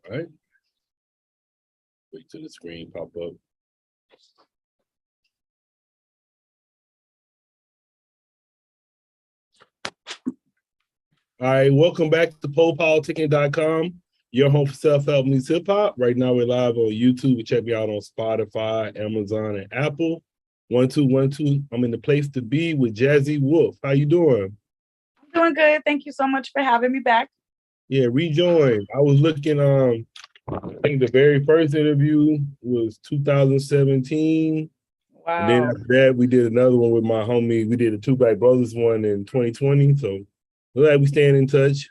All right. Wait till the screen pop up. All right, welcome back to PoPolitickin.com, your home for self-help meets hip-hop. Right now, we're live on YouTube. Check me out on Spotify, Amazon, and Apple. 1, 2, 1, 2. I'm in the place to be with Jhazzy Wolf. How you doing? I'm doing good. Thank you so much for having me back. Yeah, rejoin. I was looking, I think the very first interview was 2017. Wow. And then after that, we did another one with my homie. We did a Two Black Brothers one in 2020. So glad we staying in touch.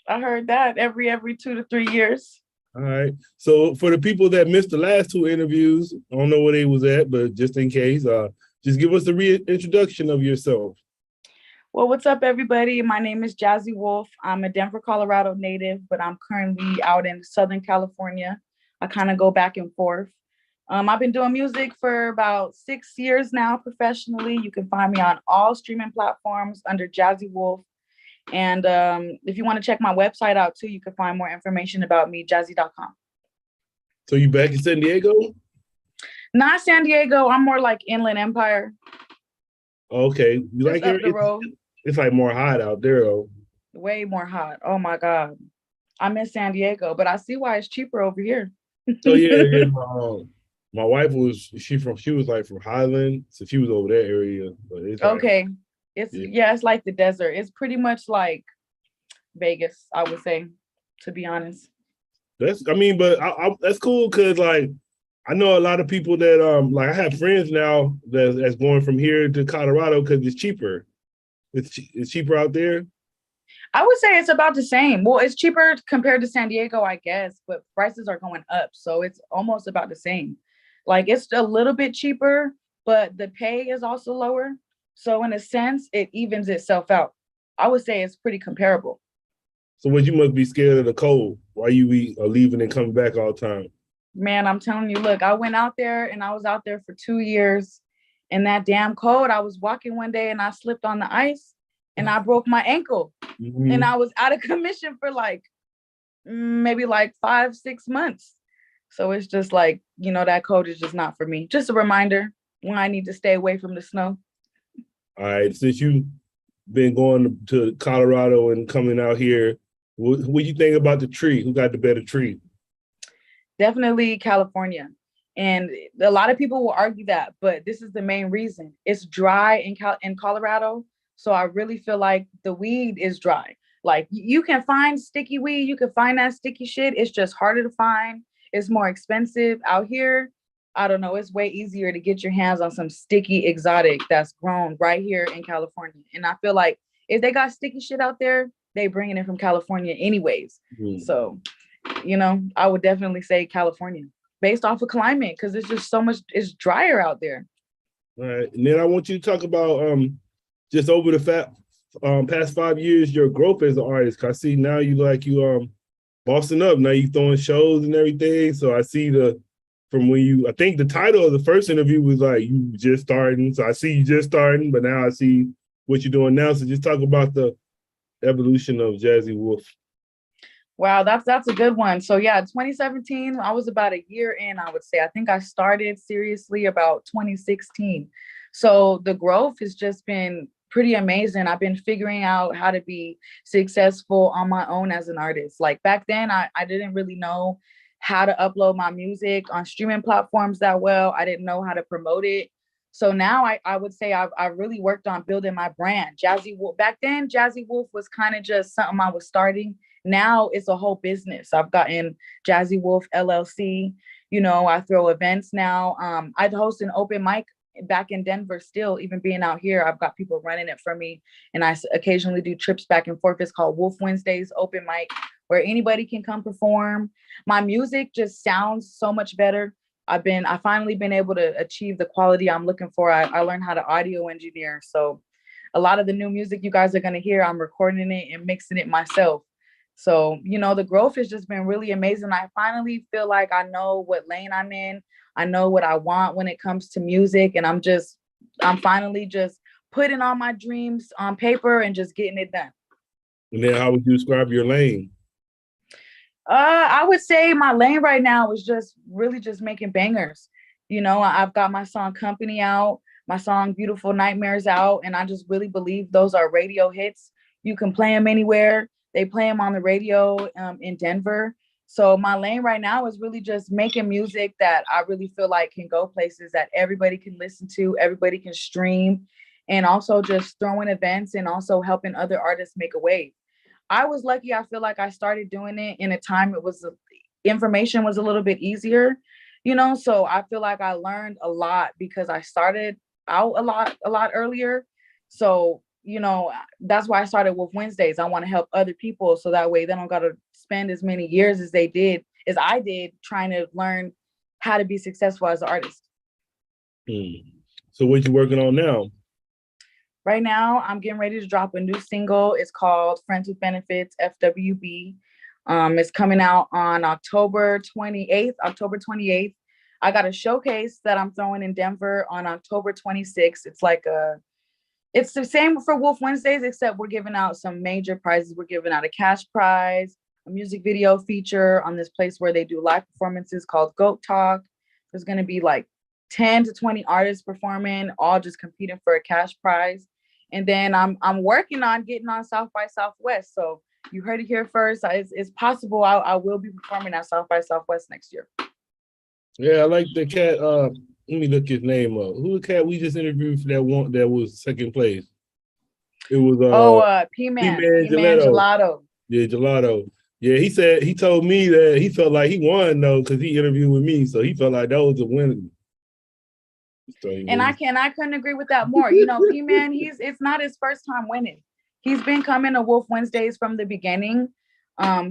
I heard that every 2 to 3 years. All right. So for the people that missed the last two interviews, I don't know where they was at, but just in case, just give us a reintroduction of yourself. Well, what's up, everybody? My name is Jhazzy Wolf. I'm a Denver, Colorado native, but I'm currently out in Southern California. I kind of go back and forth. I've been doing music for about 6 years now professionally. You can find me on all streaming platforms under Jhazzy Wolf. And if you want to check my website out too, you can find more information about me, jhazzy.com. So you back in San Diego? Not San Diego. I'm more like Inland Empire. Okay. You Just like up it? the road. It's like more hot out there, though. Way more hot. Oh my God. I'm in San Diego, but I see why it's cheaper over here. So yeah, my wife was like from Highland, so she was over that area. But it's okay. It's like the desert. It's pretty much like Vegas, I would say, to be honest. That's that's cool because like I know a lot of people that like I have friends now that's going from here to Colorado because it's cheaper. It's cheaper out there. I would say it's about the same. Well, it's cheaper compared to San Diego, I guess, but prices are going up. So it's almost about the same. Like it's a little bit cheaper, but the pay is also lower. So in a sense, it evens itself out. I would say it's pretty comparable. So you must be scared of the cold. Why you are leaving and coming back all the time? Man, I'm telling you, look, I went out there and I was out there for 2 years in that damn cold. I was walking one day and I slipped on the ice and I broke my ankle. Mm-hmm. And I was out of commission for like maybe like 5-6 months. So it's just like, you know, that cold is just not for me. Just a reminder when I need to stay away from the snow. All right, since you've been going to Colorado and coming out here, what do you think about the tree? Who got the better tree? Definitely California. And a lot of people will argue that, but this is the main reason. It's dry in Colorado. So I really feel like the weed is dry. Like you can find sticky weed, you can find that sticky shit. It's just harder to find. It's more expensive out here. I don't know. It's way easier to get your hands on some sticky exotic that's grown right here in California. And I feel like if they got sticky shit out there, they bringing it from California anyways. Mm. So, you know, I would definitely say California based off of climate because it's just so much, it's drier out there. All right. And then I want you to talk about just over the past 5 years, your growth as an artist. Cause I see now you bossing up. Now you throwing shows and everything. So I see I think the title of the first interview was like you just starting. So I see you just starting, but now I see what you're doing now. So just talk about the evolution of Jhazzy Wolf. Wow, that's a good one. So yeah, 2017, I was about a year in, I would say. I think I started seriously about 2016. So the growth has just been pretty amazing. I've been figuring out how to be successful on my own as an artist. Like back then, I didn't really know how to upload my music on streaming platforms that well. I didn't know how to promote it. So now I would say I really worked on building my brand. Jhazzy Wolf. Back then, Jhazzy Wolf was kind of just something I was starting. Now it's a whole business. I've gotten Jhazzy Wolf LLC. You know, I throw events now. I'd host an open mic back in Denver still, even being out here. I've got people running it for me. And I occasionally do trips back and forth. It's called Wolf Wednesdays open mic, where anybody can come perform. My music just sounds so much better. I finally been able to achieve the quality I'm looking for. I learned how to audio engineer. So a lot of the new music you guys are going to hear, I'm recording it and mixing it myself. So, you know, the growth has just been really amazing. I finally feel like I know what lane I'm in. I know what I want when it comes to music. And I'm finally just putting all my dreams on paper and just getting it done. And then how would you describe your lane? I would say my lane right now is just really just making bangers. You know, I've got my song Company out, my song Beautiful Nightmares out, and I just really believe those are radio hits. You can play them anywhere. They play them on the radio in Denver. So my lane right now is really just making music that I really feel like can go places that everybody can listen to, everybody can stream, and also just throwing events and also helping other artists make a wave. I was lucky. I feel like I started doing it in a time it was information was a little bit easier, you know. So I feel like I learned a lot because I started out a lot earlier. So you know that's why I started with Wednesdays. I want to help other people so that way they don't got to spend as many years as I did trying to learn how to be successful as an artist. So what you working on now? Right now, I'm getting ready to drop a new single. It's called Friends with Benefits, FWB. It's coming out on October 28th. October 28th. I got a showcase that I'm throwing in Denver on October 26th. It's the same for Wolf Wednesdays, except we're giving out some major prizes. We're giving out a cash prize, a music video feature on this place where they do live performances called Goat Talk. There's going to be like 10 to 20 artists performing, all just competing for a cash prize. And then I'm working on getting on South by Southwest. So you heard it here first. It's possible I will be performing at South by Southwest next year. Yeah, I like the cat. Let me look his name up. Who the cat we just interviewed for that was second place? It was P-Man Gelato. Gelato. Yeah, Gelato. Yeah, he told me that he felt like he won though because he interviewed with me, so he felt like that was a win. And I couldn't agree with that more. You know, P-Man, it's not his first time winning. He's been coming to Wolf Wednesdays from the beginning.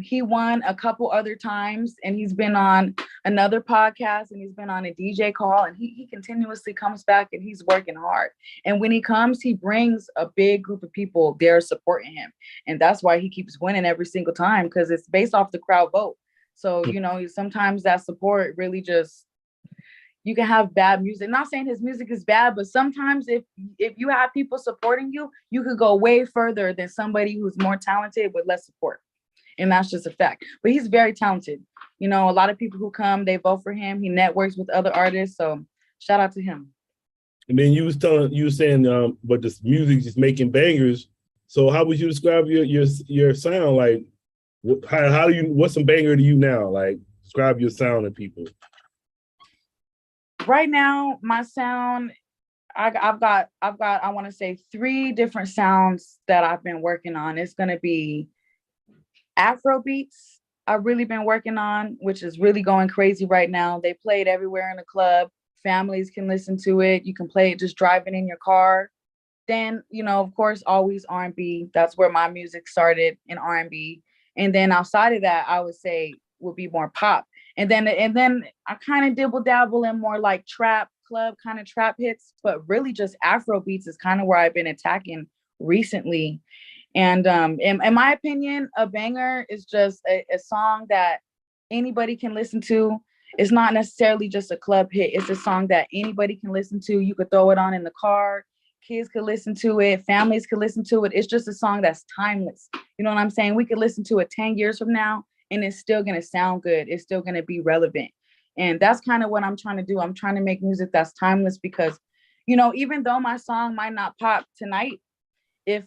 He won a couple other times, and he's been on another podcast, and he's been on a DJ call, and he continuously comes back, and he's working hard. And when he comes, he brings a big group of people there supporting him, and that's why he keeps winning every single time because it's based off the crowd vote. So you know, sometimes that support really just you can have bad music. Not saying his music is bad, but sometimes if you have people supporting you, you could go way further than somebody who's more talented with less support. And that's just a fact. But he's very talented. You know, a lot of people who come, they vote for him. He networks with other artists. So shout out to him. And then you were saying, but this music is making bangers. So how would you describe your sound? Like, what's some banger to you now? Like, describe your sound to people. Right now, my sound, I've got I want to say 3 different sounds that I've been working on. It's gonna be Afro beats I've really been working on, which is really going crazy right now. They play it everywhere in the club. Families can listen to it. You can play it just driving in your car. Then, you know, of course, always R&B. That's where my music started, in R&B. And then outside of that, I would say would be more pop. And then I kind of dibble dabble in more like trap club kind of trap hits, but really just Afro beats is kind of where I've been attacking recently. And in my opinion, a banger is just a song that anybody can listen to. It's not necessarily just a club hit. It's a song that anybody can listen to. You could throw it on in the car. Kids could listen to it. Families could listen to it. It's just a song that's timeless. You know what I'm saying? We could listen to it 10 years from now and it's still going to sound good. It's still going to be relevant. And that's kind of what I'm trying to do. I'm trying to make music that's timeless because, you know, even though my song might not pop tonight, if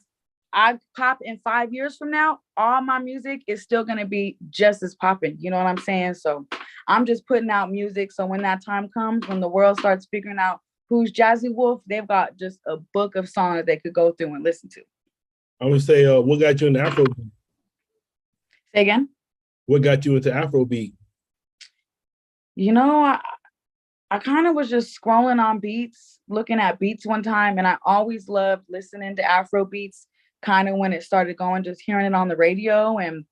I pop in 5 years from now, all my music is still going to be just as popping. You know what I'm saying? So I'm just putting out music. So when that time comes, when the world starts figuring out who's Jhazzy Wolf, they've got just a book of songs that they could go through and listen to. I would say, what got you into Afrobeat? Say again? What got you into Afrobeat? You know, I kind of was just scrolling on beats, looking at beats one time, and I always loved listening to Afro beats, kind of when it started going, just hearing it on the radio. And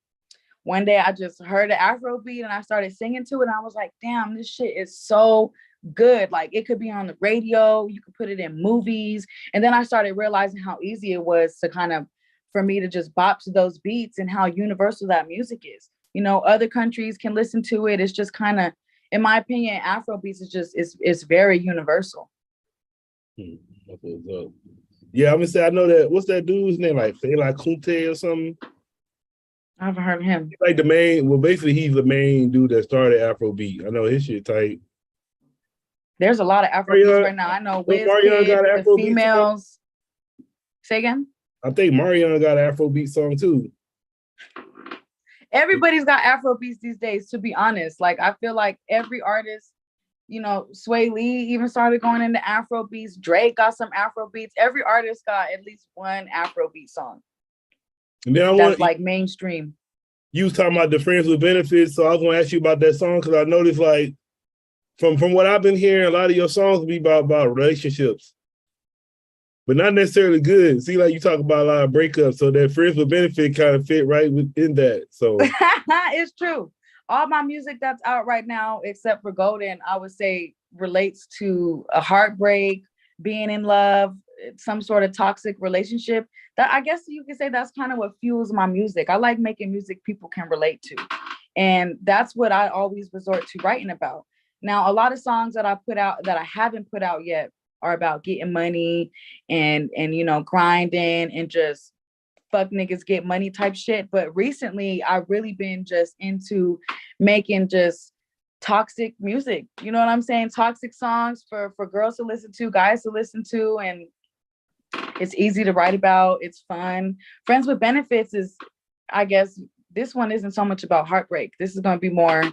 one day I just heard an Afro beat and I started singing to it. And I was like, damn, this shit is so good. Like it could be on the radio, you could put it in movies. And then I started realizing how easy it was to kind of, for me to just bop to those beats and how universal that music is. You know, other countries can listen to it. It's just kind of, in my opinion, Afro beats is just, it's very universal. Yeah, I'm gonna say I know that. What's that dude's name? Like Fela Kunte or something? I haven't heard of him. He's like the main. Well, basically, he's the main dude that started Afrobeat. I know his shit tight. There's a lot of Afrobeats right now. I know Marion got an the Afrobeat females. Song? Say again? I think Marion got an Afrobeat song too. Everybody's got Afrobeats these days, to be honest. Like, I feel like every artist, you know, Sway Lee even started going into Afrobeats. Drake got some Afrobeats. Every artist got at least one Afrobeat song. And then that's like mainstream. You was talking about the Friends with Benefits, so I was going to ask you about that song because I noticed, like, from what I've been hearing, a lot of your songs be about relationships, but not necessarily good. See, like you talk about a lot of breakups, so that Friends with Benefit kind of fit right within that. So it's true. All my music that's out right now, except for Golden, I would say relates to a heartbreak, being in love, some sort of toxic relationship. That, I guess you could say, that's kind of what fuels my music. I like making music people can relate to. And that's what I always resort to writing about. Now, a lot of songs that I put out that I haven't put out yet are about getting money and you know, grinding and just fuck niggas get money type shit. But recently I've really been just into making just toxic music. You know what I'm saying? Toxic songs for girls to listen to, guys to listen to, and it's easy to write about. It's fun. Friends with Benefits is, I guess, this one isn't so much about heartbreak. This is going to be more,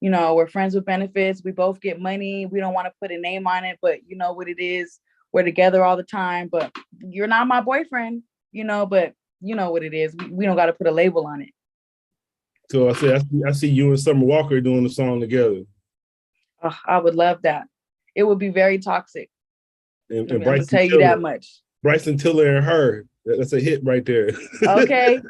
you know, we're friends with benefits. We both get money. We don't want to put a name on it, but you know what it is. We're together all the time, but you're not my boyfriend, you know, but you know what it is. We don't got to put a label on it. So I see you and Summer Walker doing the song together. Oh, I would love that. It would be very toxic. And I'm going to tell you that much. Bryson Tiller and Her. That's a hit right there. Okay.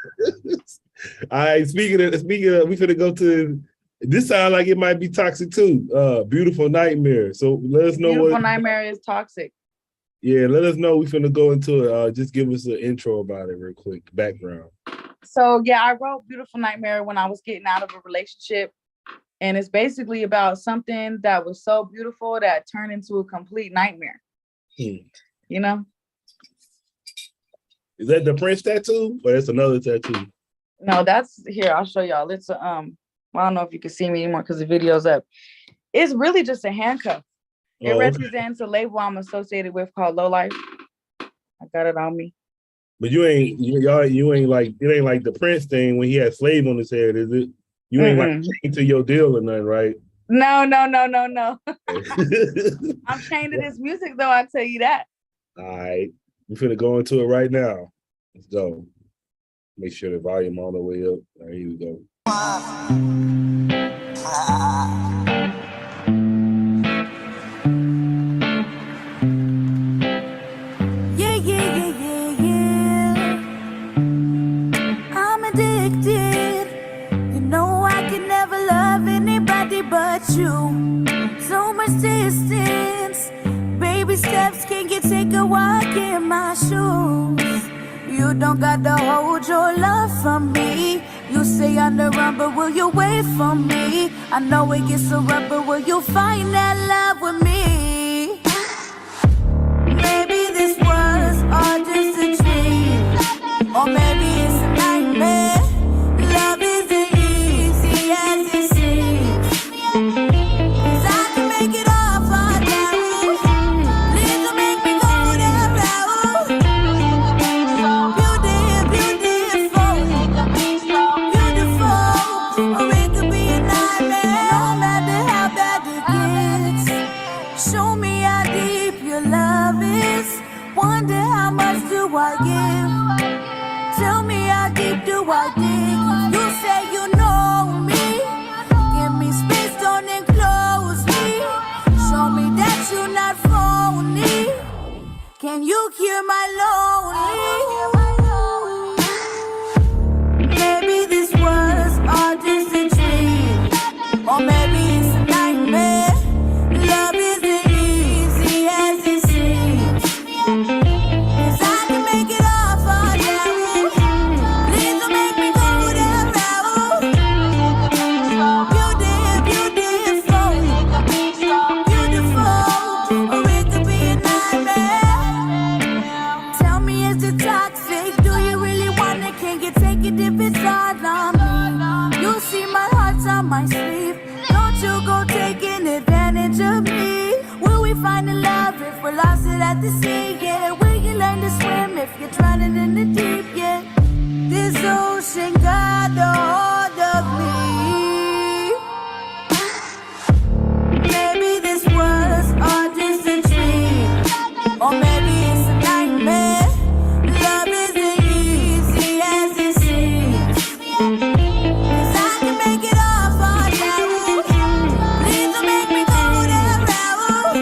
All right. Speaking of, we finna go to. This sounds like it might be toxic too. Beautiful Nightmare. So let us know. Beautiful Nightmare is toxic. Yeah, let us know. We finna go into it. Just give us an intro about it real quick. Background. So yeah, I wrote Beautiful Nightmare when I was getting out of a relationship. And it's basically about something that was so beautiful that turned into a complete nightmare. You know? Is that the Prince tattoo? Or that's another tattoo? No, that's here. I'll show y'all. It's a I don't know if you can see me anymore because the video's up. It's really just a handcuff. It represents a label I'm associated with called Low Life. I got it on me. But you ain't like, it ain't like the Prince thing when he had slave on his head, is it? You ain't like chained to your deal or nothing, right? No. I'm chained to this music though, I tell you that. All right. We're finna go into it right now. Let's go. Make sure the volume all the way up. All right, here we go. I'm addicted. You know I can never love anybody but you. So much distance. Baby steps can't get take a walk in my shoes. You don't got to hold your love from me. You say on the run, but will you wait for me? I know it gets so rough, but will you find that love with me? Maybe this was all just a dream, or maybe it's a nightmare. Love isn't easy as it seems, 'cause I can make it all fall down. Please don't make me go that route. Beautiful, or it could be a nightmare. No matter how bad it gets, show me how deep your love is. Wonder how much do I give? Tell me how deep do I dig? You say you know me. Give me space, don't enclose me. Show me that you're not phony. Can you hear my lonely? Maybe this was all just a dream, or maybe it's a nightmare. Love isn't easy as it seems, 'cause I can make it all fall down. Please don't make me go on my sleeve. Don't you go taking advantage of me. Will we find the love if we're lost it at the sea? Yeah, will you learn to swim if you're drowning in the deep? Yeah, this ocean got the hold of me. Maybe this was all just a dream, or maybe it's a nightmare. Love isn't easy as it seems, 'cause I can make it all for you. Please don't make me go that route.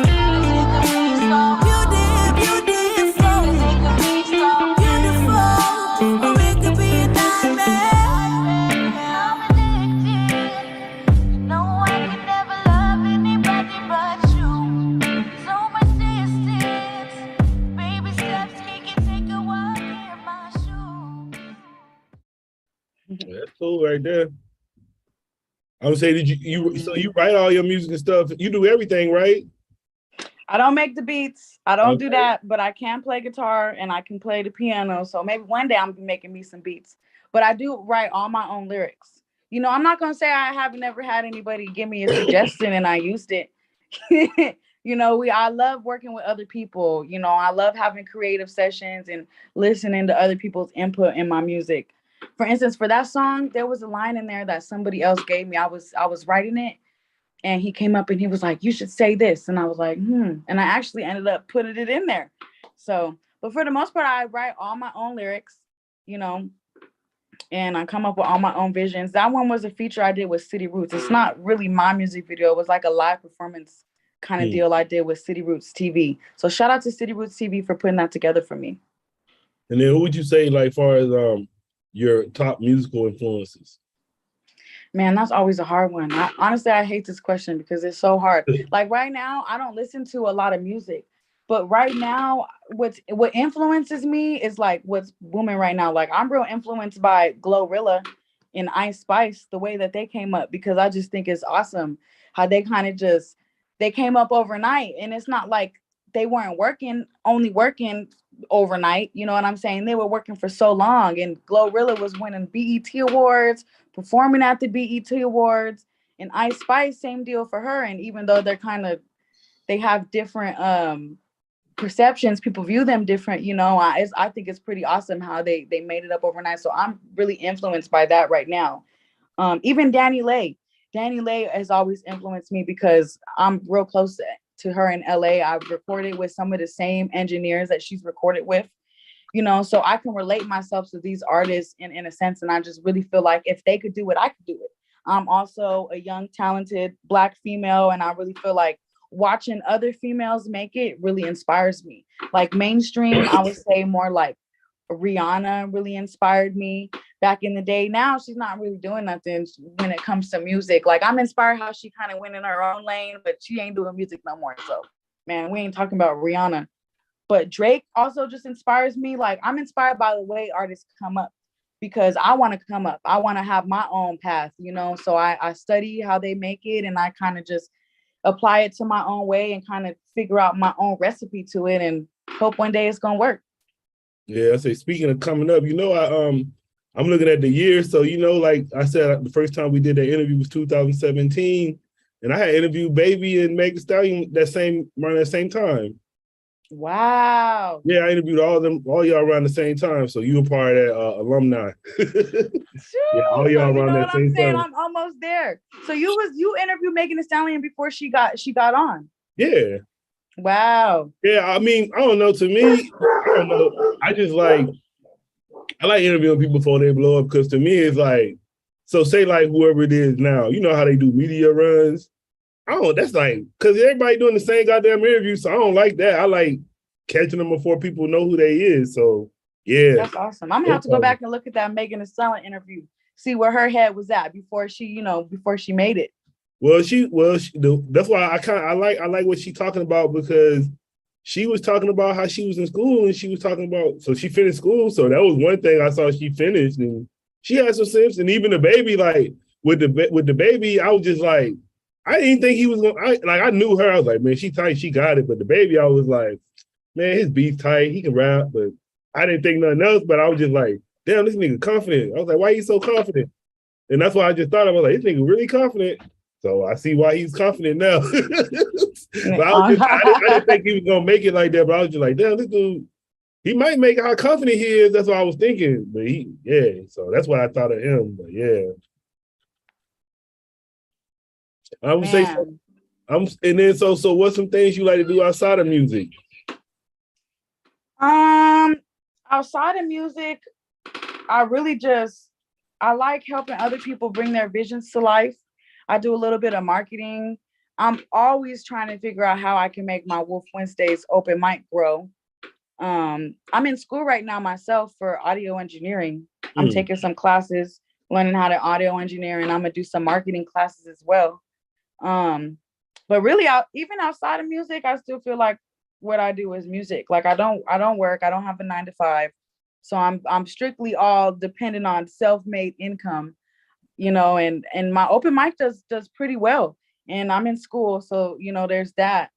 Beautiful, beautiful, or it could be a nightmare. I'm addicted. No, I can never love anybody but you. So much distance, baby steps, can take a walk in my shoes. That's cool right there. I would say, so you write all your music and stuff. You do everything, right? I don't make the beats. I don't do Okay. that, but I can play guitar and I can play the piano. So maybe one day I'm gonna be making me some beats. But I do write all my own lyrics. You know, I'm not gonna say I haven't ever had anybody give me a suggestion and I used it. You know, I love working with other people. You know, I love having creative sessions and listening to other people's input in my music. For instance, for that song, there was a line in there that somebody else gave me. I was writing it, and he came up and he was like, "You should say this," and I was like, And I actually ended up putting it in there. So, but for the most part, I write all my own lyrics, you know, and I come up with all my own visions. That one was a feature I did with City Roots. It's not really my music video. It was like a live performance kind of deal I did with City Roots TV. So shout out to City Roots TV for putting that together for me. And then who would you say, like, far as your top musical influences? Man, that's always a hard one. Honestly, I hate this question because it's so hard. Like right now, I don't listen to a lot of music, but right now, what influences me is like what's booming right now. Like I'm real influenced by Glorilla and Ice Spice, the way that they came up, because I just think it's awesome how they kind of they came up overnight, and it's not like they weren't only working overnight. You know what I'm saying? They were working for so long, and Glorilla was winning BET awards, performing at the BET Awards, and Ice Spice, same deal for her. And even though they have different perceptions, people view them different, you know, I think it's pretty awesome how they made it up overnight. So I'm really influenced by that right now. Even Danny Lay has always influenced me because I'm real close to her in LA. I've recorded with some of the same engineers that she's recorded with, you know, so I can relate myself to these artists in a sense. And I just really feel like if they could do it, I could do it. I'm also a young, talented Black female, and I really feel like watching other females make it really inspires me. Like mainstream, I would say more like Rihanna really inspired me back in the day. Now she's not really doing nothing when it comes to music. Like I'm inspired how she kind of went in her own lane, but she ain't doing music no more. So man, we ain't talking about Rihanna. But Drake also just inspires me. Like I'm inspired by the way artists come up, because I want to come up. I want to have my own path, you know? So I study how they make it, and I kind of just apply it to my own way and kind of figure out my own recipe to it and hope one day it's going to work. Yeah, I say, speaking of coming up, you know, I'm looking at the year. So, you know, like I said, the first time we did that interview was 2017, and I had interviewed Baby and Meg Thee Stallion around that same time. Wow. Yeah, I interviewed all y'all around the same time. So you were part of that alumni. Yeah, all y'all around that same time. I'm almost there. So you interviewed Megan Thee Stallion before she got on. Yeah. Wow. Yeah, I mean, I don't know. To me, I don't know. I like interviewing people before they blow up, because to me it's like, so say like whoever it is now, you know how they do media runs. That's like, because everybody doing the same goddamn interview, so I don't like that. I like catching them before people know who they is. So yeah. That's awesome. I'm gonna have to go back and look at that Megan Thee Stallion interview, see where her head was at before she made it. Well, that's why I like what she's talking about, because she was talking about how she was in school, and she was talking about, so she finished school. So that was one thing I saw she finished, and she had some sense. And even the Baby, like with the Baby, I was just like, I didn't think he was going to, I knew her. I was like, man, she tight, she got it. But the Baby, I was like, man, his beat's tight, he can rap, but I didn't think nothing else. But I was just like, damn, this nigga confident. I was like, why you so confident? And that's why I just thought I was like, this nigga really confident. So I see why he's confident now. But I didn't think he was gonna make it like that. But I was just like, damn, this dude, he might make how confident he is. That's what I was thinking. But so that's what I thought of him. But yeah. I would say so. And then so what's some things you like to do outside of music? Outside of music, I like helping other people bring their visions to life. I do a little bit of marketing. I'm always trying to figure out how I can make my Wolf Wednesdays open mic grow. I'm in school right now myself for audio engineering. I'm taking some classes, learning how to audio engineer, and I'm gonna do some marketing classes as well. But really, even outside of music, I still feel like what I do is music. Like I don't work. I don't have a 9-to-5, so I'm strictly all dependent on self-made income, And my open mic does pretty well, and I'm in school, so there's that.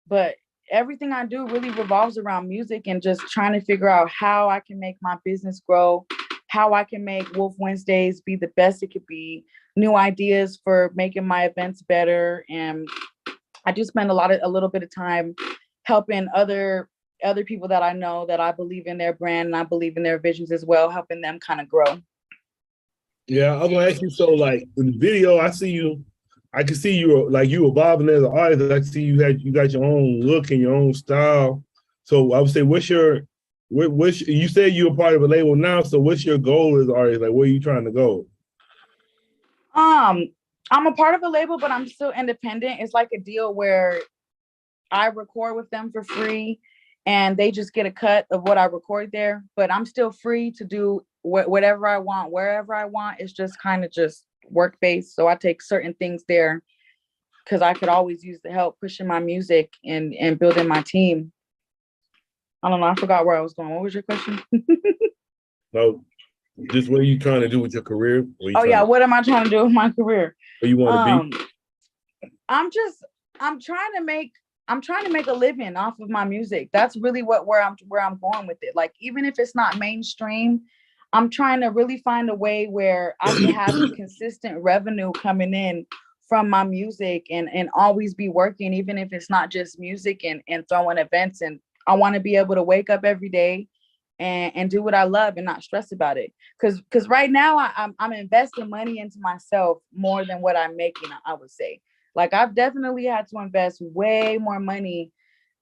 But everything I do really revolves around music and just trying to figure out how I can make my business grow, how I can make Wolf Wednesdays be the best it could be, new ideas for making my events better. And I do spend a little bit of time helping other people that I know that I believe in their brand and I believe in their visions as well, helping them kind of grow. Yeah, I was gonna ask you, so like in the video, I can see you like you evolving as an artist. I see you got your own look and your own style. So I would say, you said you're a part of a label now, so what's your goal as an artist? Like, where are you trying to go? I'm a part of a label, but I'm still independent. It's like a deal where I record with them for free and they just get a cut of what I record there, but I'm still free to do whatever I want, wherever I want. It's just kind of just work-based. So I take certain things there because I could always use the help pushing my music and building my team. I don't know. I forgot where I was going. What was your question? No, just what are you trying to do with your career? What am I trying to do with my career? Where you want to be? I'm trying to make a living off of my music. That's really where I'm going with it. Like, even if it's not mainstream, I'm trying to really find a way where I can have consistent revenue coming in from my music and always be working, even if it's not just music and throwing events. And I want to be able to wake up every day and do what I love and not stress about it. Because right now I'm investing money into myself more than what I'm making, I would say. Like, I've definitely had to invest way more money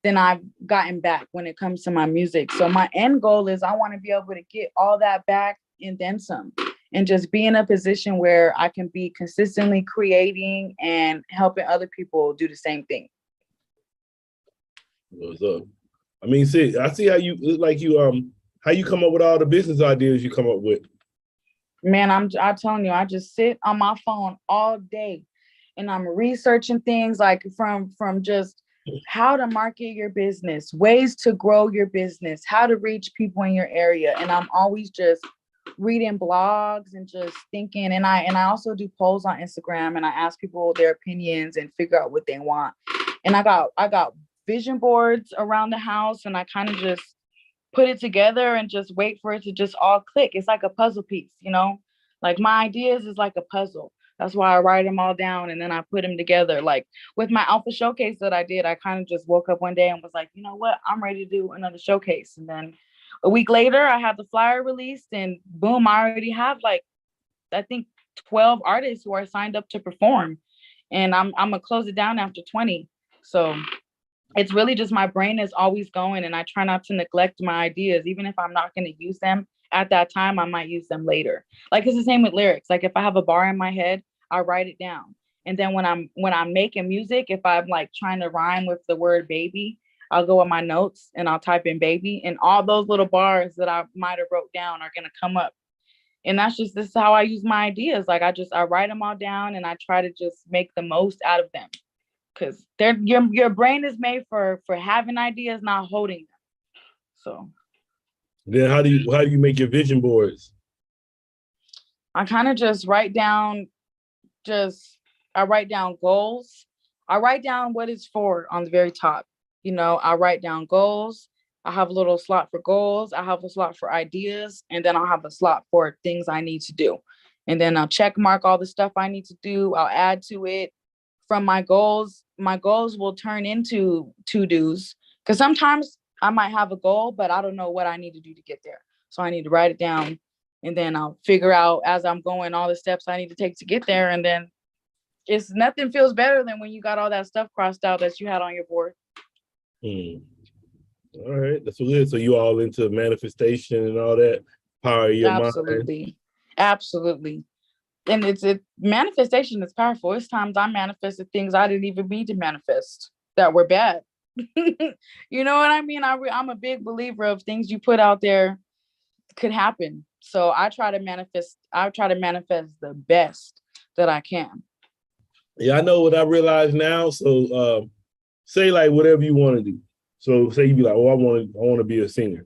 than I've gotten back when it comes to my music. So my end goal is I want to be able to get all that back and then some, and just be in a position where I can be consistently creating and helping other people do the same thing. What's up? I mean, I see how you come up with all the business ideas you come up with. Man, I'm telling you, I just sit on my phone all day and I'm researching things like from just how to market your business, ways to grow your business, how to reach people in your area. And I'm always just reading blogs and just thinking. And I also do polls on Instagram and I ask people their opinions and figure out what they want. And I got vision boards around the house and I kind of just put it together and just wait for it to just all click. It's like a puzzle piece, like my ideas is like a puzzle. That's why I write them all down and then I put them together. Like with my alpha showcase that I did, I kind of just woke up one day and was like, you know what, I'm ready to do another showcase. And then a week later, I had the flyer released and boom, I already have I think 12 artists who are signed up to perform. And I'm gonna close it down after 20. So it's really just my brain is always going and I try not to neglect my ideas. Even if I'm not going to use them at that time, I might use them later. Like it's the same with lyrics. Like if I have a bar in my head, I write it down. And then when I'm making music, if I'm like trying to rhyme with the word baby, I'll go in my notes and I'll type in baby and all those little bars that I might have wrote down are going to come up. And this is how I use my ideas. Like I write them all down and I try to just make the most out of them. Because your brain is made for having ideas, not holding them. So then how do you make your vision boards? I kind of just write down goals. I write down what it's for on the very top. I write down goals. I have a little slot for goals. I have a slot for ideas, and then I'll have a slot for things I need to do. and then I'll check mark all the stuff I need to do. I'll add to it. From my goals will turn into to-dos, because sometimes I might have a goal, but I don't know what I need to do to get there. So I need to write it down, and then I'll figure out as I'm going all the steps I need to take to get there. And then nothing feels better than when you got all that stuff crossed out that you had on your board. All right, that's what it is. So you all into manifestation and all that, power of your mind. Absolutely. And manifestation is powerful. It's times I manifested things I didn't even mean to manifest that were bad. You know what I mean? I'm a big believer of things you put out there could happen. So I try to manifest the best that I can. Yeah, I know what I realize now. So say like whatever you want to do. So say you be like, oh, I want to be a singer.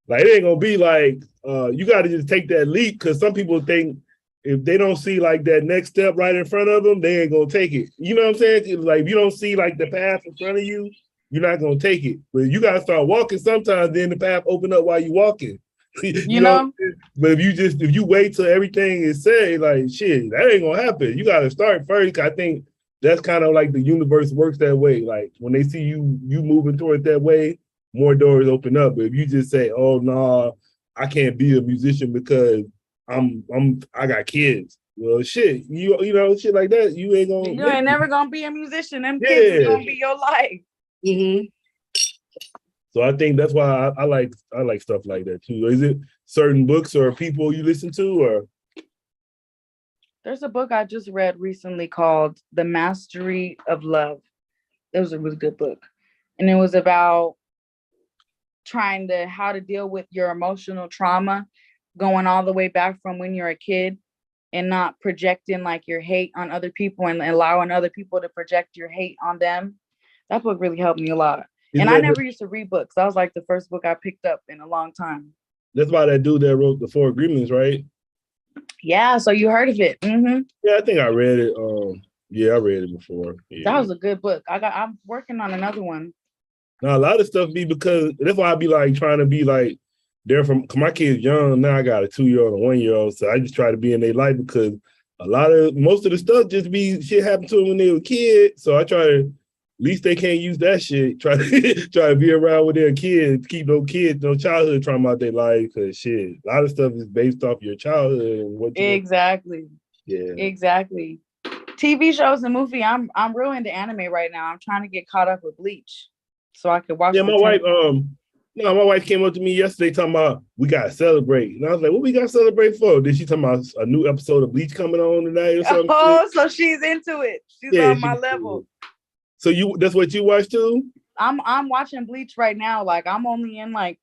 Like it ain't gonna be like you got to just take that leap, because some people think if they don't see like that next step right in front of them, they ain't gonna take it. You know what I'm saying? Like if you don't see like the path in front of you, you're not gonna take it. But you gotta start walking sometimes, then the path open up while you walking. you know? But if you wait till everything is said, like shit, that ain't gonna happen. You gotta start first. I think that's kind of like the universe works that way. Like when they see you moving toward that way, more doors open up. But if you just say, oh no, I can't be a musician because I got kids. Well, shit, you know, shit like that. You ain't never gonna be a musician. Them kids is gonna be your life. Mm-hmm. So I think that's why I like stuff like that too. Is it certain books or people you listen to, or? There's a book I just read recently called The Mastery of Love. It was a really good book, and it was about how to deal with your emotional trauma, going all the way back from when you're a kid, and not projecting like your hate on other people and allowing other people to project your hate on them. That book really helped me a lot. And I never used to read books. That was like the first book I picked up in a long time. That's why that dude that wrote the 4 Agreements, right? Yeah, so you heard of it. Mm-hmm. Yeah, I think I read it. I read it before. Yeah. That was a good book. I'm working on another one. Now a lot of stuff be because that's why I be like trying to be like there from my kids young. Now I got a 2-year-old and a 1-year-old, so I just try to be in their life because most of the stuff just be shit happened to them when they were kids. So I try to, at least they can't use that shit. Try to be around with their kids, keep no childhood trauma out their life. Cause shit, a lot of stuff is based off your childhood and what you exactly. Yeah, exactly. TV shows and movie. I'm real into anime right now. I'm trying to get caught up with Bleach, so I could watch. Yeah, my wife came up to me yesterday talking about we gotta celebrate, and I was like, "What we gotta celebrate for?" Then she talking about a new episode of Bleach coming on tonight or something. Oh, so she's into it. She's on my level. So that's what you watch too? I'm watching Bleach right now. Like I'm only in like,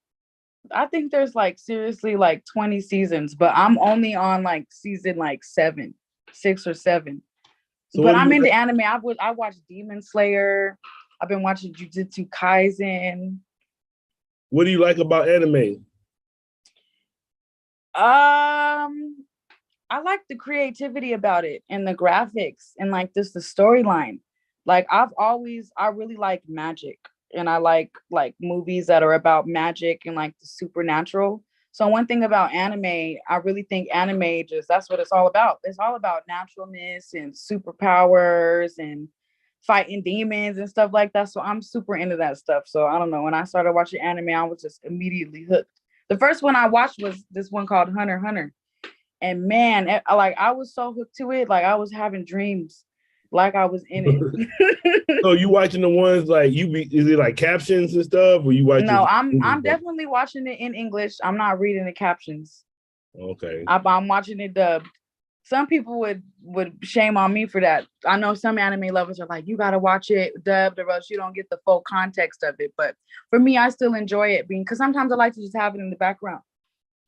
I think there's like seriously like 20 seasons, but I'm only on like season like 6 or 7. So but I'm into anime. I watched Demon Slayer. I've been watching Jujutsu Kaisen. What do you like about anime? I like the creativity about it and the graphics and like the storyline. Like I really like magic, and I like movies that are about magic and like the supernatural. So one thing about anime, I really think anime that's what it's all about. It's all about naturalness and superpowers and fighting demons and stuff like that. So I'm super into that stuff. So I don't know. When I started watching anime, I was just immediately hooked. The first one I watched was this one called Hunter x Hunter. And man, I was so hooked to it. Like I was having dreams like I was in it. So you watching the ones like is it like captions and stuff, or you watching? No, I'm definitely watching it in English. I'm not reading the captions. Okay. I'm watching it dubbed. Some people would shame on me for that. I know some anime lovers are like, you gotta watch it dubbed or else you don't get the full context of it. But for me, I still enjoy it because sometimes I like to just have it in the background.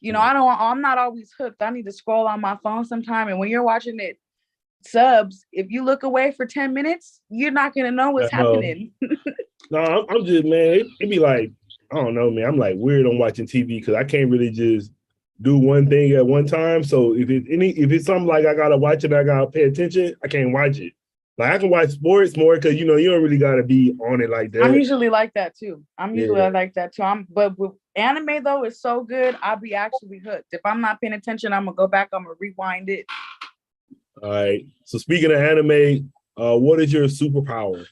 You know, I'm not always hooked. I need to scroll on my phone sometime. And when you're watching it subs, if you look away for 10 minutes, you're not gonna know what's happening. No, I'm just, man, it be like, I don't know, man. I'm like weird on watching TV because I can't really just do one thing at one time. So if it's something like I gotta watch it, I gotta pay attention, I can't watch it. Like I can watch sports more because you don't really gotta be on it like that. I'm usually like that too. Yeah. Like that too. But with anime though, it's so good. I'll be actually hooked. If I'm not paying attention, I'm gonna go back. I'm gonna rewind it. All right. So speaking of anime, what is your superpower?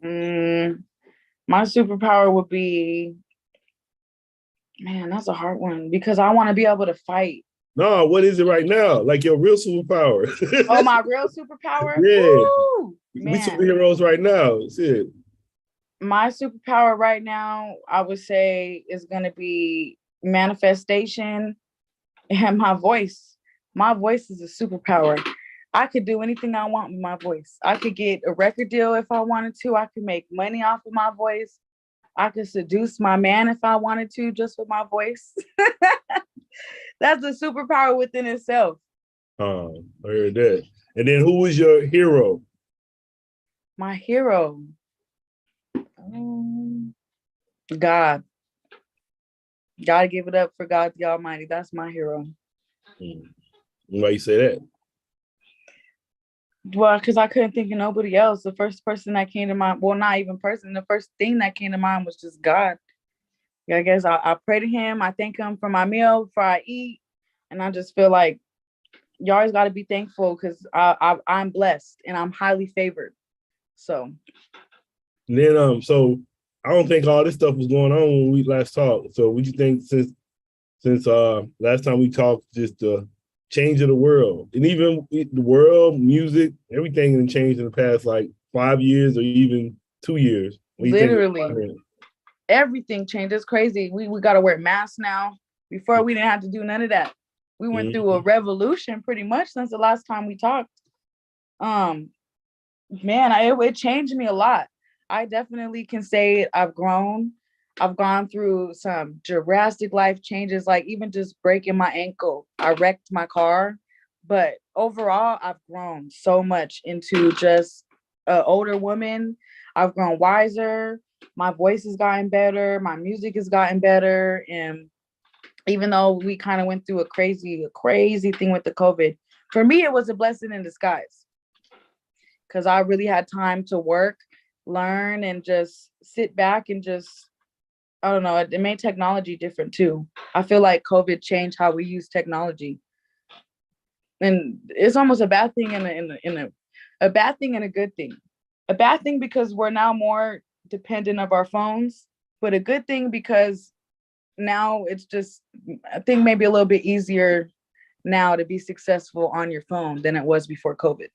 My superpower would be, man, that's a hard one because I want to be able to fight. No, what is it right now? Like your real superpower? Oh, my real superpower? Yeah. Woo, We superheroes right now. Shit. My superpower right now, I would say, is gonna be manifestation and my voice. My voice is a superpower. I could do anything I want with my voice. I could get a record deal if I wanted to. I could make money off of my voice. I could seduce my man if I wanted to, just with my voice. That's a superpower within itself. I heard that. And then who was your hero? My hero. God. Gotta give it up for God the Almighty. That's my hero. Why you say that? Well, because I couldn't think of nobody else. The first person that came to mind, well, not even person, the first thing that came to mind was just God. Yeah, I guess I pray to him. I thank him for my meal before I eat. And I just feel like you always got to be thankful because I'm blessed and I'm highly favored. So. And then, so I don't think all this stuff was going on when we last talked. So what you think since last time we talked, just the change of the world, and even the world, music, everything has changed in the past like 5 years or even 2 years. Literally, everything changed. It's crazy. We got to wear masks now. Before we didn't have to do none of that. We went through a revolution pretty much since the last time we talked. Man, it changed me a lot. I definitely can say I've grown. I've gone through some drastic life changes, like even just breaking my ankle. I wrecked my car, but overall, I've grown so much into just an older woman. I've grown wiser. My voice has gotten better. My music has gotten better. And even though we kind of went through a crazy thing with the COVID, for me, it was a blessing in disguise because I really had time to work, learn, and just sit back and just, I don't know, it made technology different too. I feel like COVID changed how we use technology. And it's almost a bad thing a bad thing and a good thing. A bad thing because we're now more dependent of our phones, but a good thing because now it's just, I think maybe a little bit easier now to be successful on your phone than it was before COVID.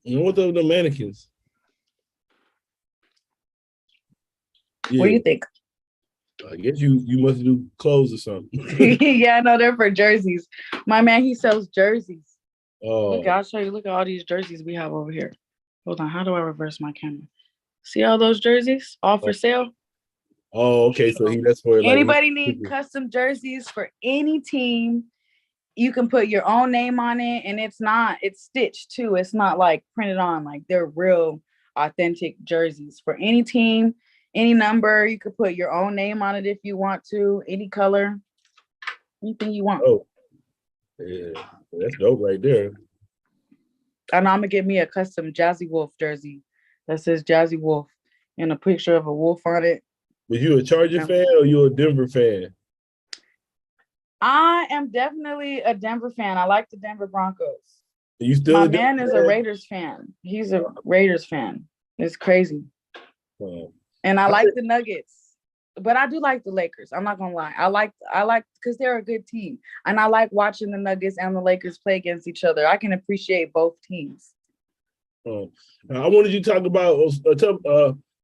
And what of the mannequins? Yeah. What do you think? I guess you must do clothes or something. Yeah, no, they're for jerseys. My man, he sells jerseys. Oh. Look, I'll show you. Look at all these jerseys we have over here. Hold on, how do I reverse my camera? See all those jerseys? All for sale? Oh, okay. So that's for like, anybody need custom jerseys for any team. You can put your own name on it, and it's stitched too. It's not like printed on, like they're real authentic jerseys for any team, any number. You could put your own name on it if you want to, any color, anything you want. Oh, yeah, that's dope right there. And I'm gonna get me a custom Jhazzy Wolf jersey that says Jhazzy Wolf and a picture of a wolf on it. Was you a Charger fan or you a Denver fan? I am definitely a Denver fan. I like the Denver Broncos. Are you still My man is a Raiders fan. He's a Raiders fan. It's crazy. And I like the Nuggets, but I do like the Lakers. I'm not gonna lie. I like because they're a good team, and I like watching the Nuggets and the Lakers play against each other. I can appreciate both teams. I wanted you to talk about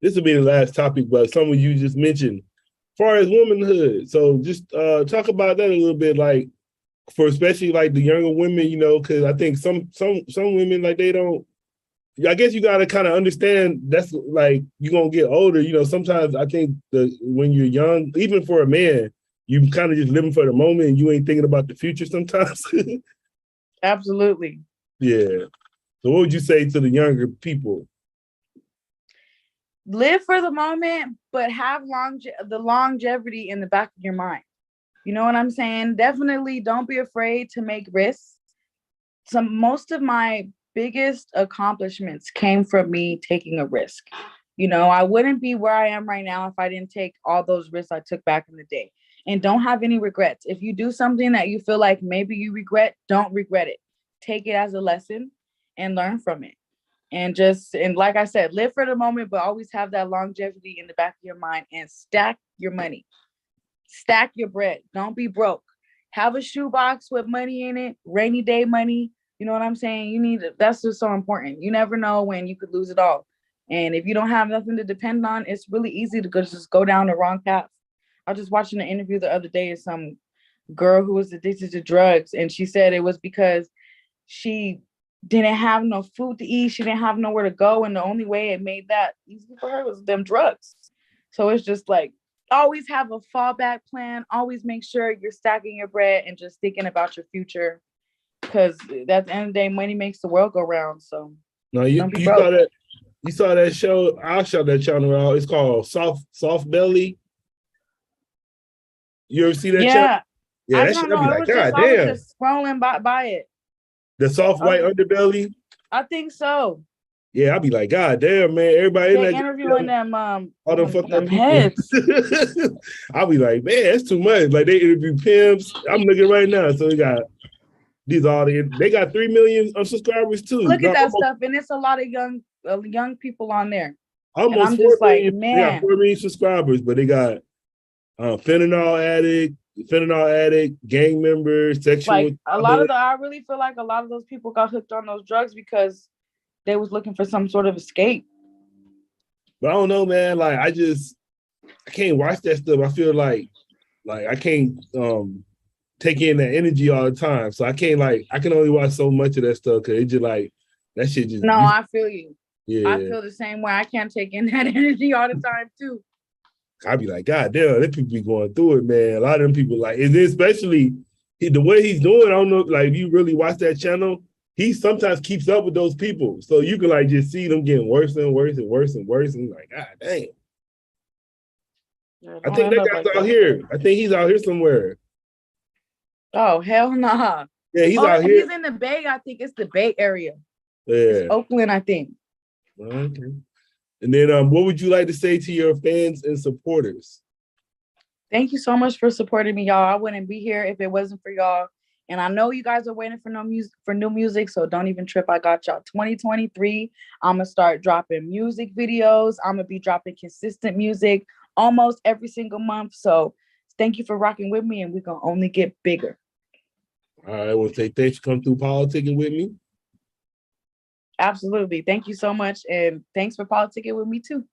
this will be the last topic, but some of you just mentioned, as far as womanhood. So just talk about that a little bit, like for especially like the younger women, because I think some women, like, they don't. I guess you got to kind of understand that's like you're gonna get older. Sometimes I think when you're young, even for a man, you kind of just living for the moment and you ain't thinking about the future sometimes. Absolutely. Yeah. So what would you say to the younger people? Live for the moment, but have the longevity in the back of your mind. You know what I'm saying? Definitely don't be afraid to make risks. Most of my biggest accomplishments came from me taking a risk. You know, I wouldn't be where I am right now if I didn't take all those risks I took back in the day. And don't have any regrets. If you do something that you feel like maybe you regret, don't regret it. Take it as a lesson and learn from it. And like I said, live for the moment, but always have that longevity in the back of your mind and stack your money. Stack your bread. Don't be broke. Have a shoebox with money in it, rainy day money. You know what I'm saying? That's just so important. You never know when you could lose it all. And if you don't have nothing to depend on, it's really easy to just go down the wrong path. I was just watching an interview the other day of some girl who was addicted to drugs. And she said it was because she didn't have no food to eat. She didn't have nowhere to go. And the only way it made that easy for her was them drugs. So it's just like, always have a fallback plan. Always make sure you're stacking your bread and just thinking about your future. Because at the end of the day, money makes the world go round. So no, you saw that show. I'll shout that channel out. It's called Soft Belly. You ever see that channel? Yeah, I that don't should know. be like, God damn. I was just scrolling by it. The soft white underbelly. I think so. Yeah, I'll be like, God damn, man. Everybody they in that interviewing them all them fucked up heads. I'll be like, man, that's too much. Like they interview pimps. I'm looking right now. So they got 3 million subscribers too. Look at that stuff, and it's a lot of young people on there. Almost and I'm 4 just million, like, man, they got 4 million subscribers, but they got fentanyl addict, gang members, sexual. Like I really feel like a lot of those people got hooked on those drugs because they was looking for some sort of escape. But I don't know, man. Like I can't watch that stuff. I feel like I can't take in that energy all the time. So I can't I can only watch so much of that stuff because it just like that shit just. No, I feel you. Yeah, I feel the same way. I can't take in that energy all the time too. I'd be like, God damn, them people be going through it, man. A lot of them people and especially the way he's doing. I don't know, if you really watch that channel, he sometimes keeps up with those people, so you can just see them getting worse and worse and worse and worse. And like, God damn. Yeah, I think that guy's out here. I think he's out here somewhere. Oh hell nah. Yeah, he's out here. He's in the Bay. I think it's the Bay Area. Yeah, it's Oakland, I think. Okay. And then what would you like to say to your fans and supporters? Thank you so much for supporting me, y'all. I wouldn't be here if it wasn't for y'all. And I know you guys are waiting for new music, so don't even trip. I got y'all. 2023, I'm going to start dropping music videos. I'm going to be dropping consistent music almost every single month. So thank you for rocking with me, and we're going to only get bigger. All right. Well, say thanks for coming through politicking with me. Absolutely. Thank you so much. And thanks for politicking with me too.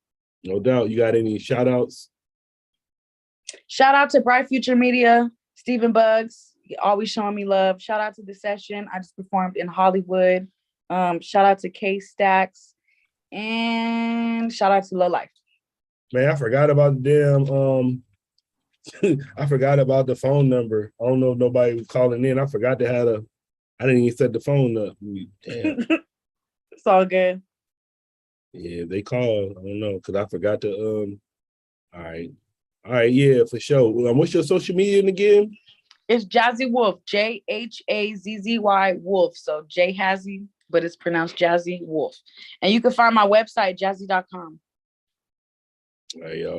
No doubt. You got any shout outs? Shout out to Bright Future Media, Stephen Bugs, always showing me love. Shout out to The Session. I just performed in Hollywood. Shout out to K Stacks. And shout out to Low Life. Man, I forgot about the damn I forgot about the phone number. I don't know if nobody was calling in. I forgot to have I didn't even set the phone up. Damn. It's all good. Yeah, they called. I don't know, because I forgot to all right, yeah, for sure. What's your social media again? It's Jhazzy Wolf, Jhazzy Wolf. So Jhazzy, but it's pronounced Jhazzy Wolf. And you can find my website, jhazzy.com. All right, y'all.